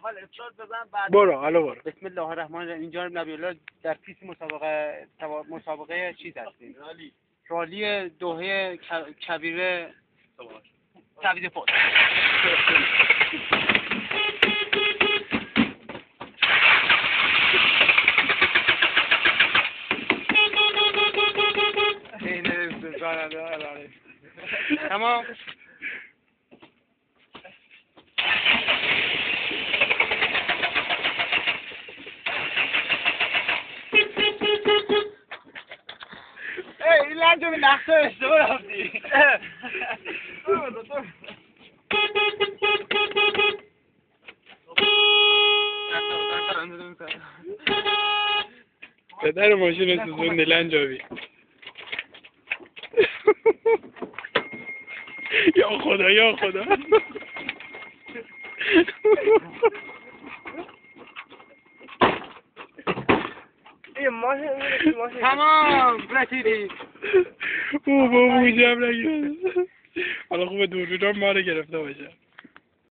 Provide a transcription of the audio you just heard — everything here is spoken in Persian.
اول افشار بزن بعد برو حالا برو. بسم الله الرحمن الرحیم. اینجا نبی الله در پیش مسابقه چیز هستیم، رالی دوحه کبیر تعویض پست. تمام. این لنجو به نقصه اشتباه رفتی. پدر ماشین سوزوندی لنجاوی. یا خدا یا خدا. تمام رسیدی. او با موجب نگیرد. حالا خوبه دوربینم ما رو گرفته باشه.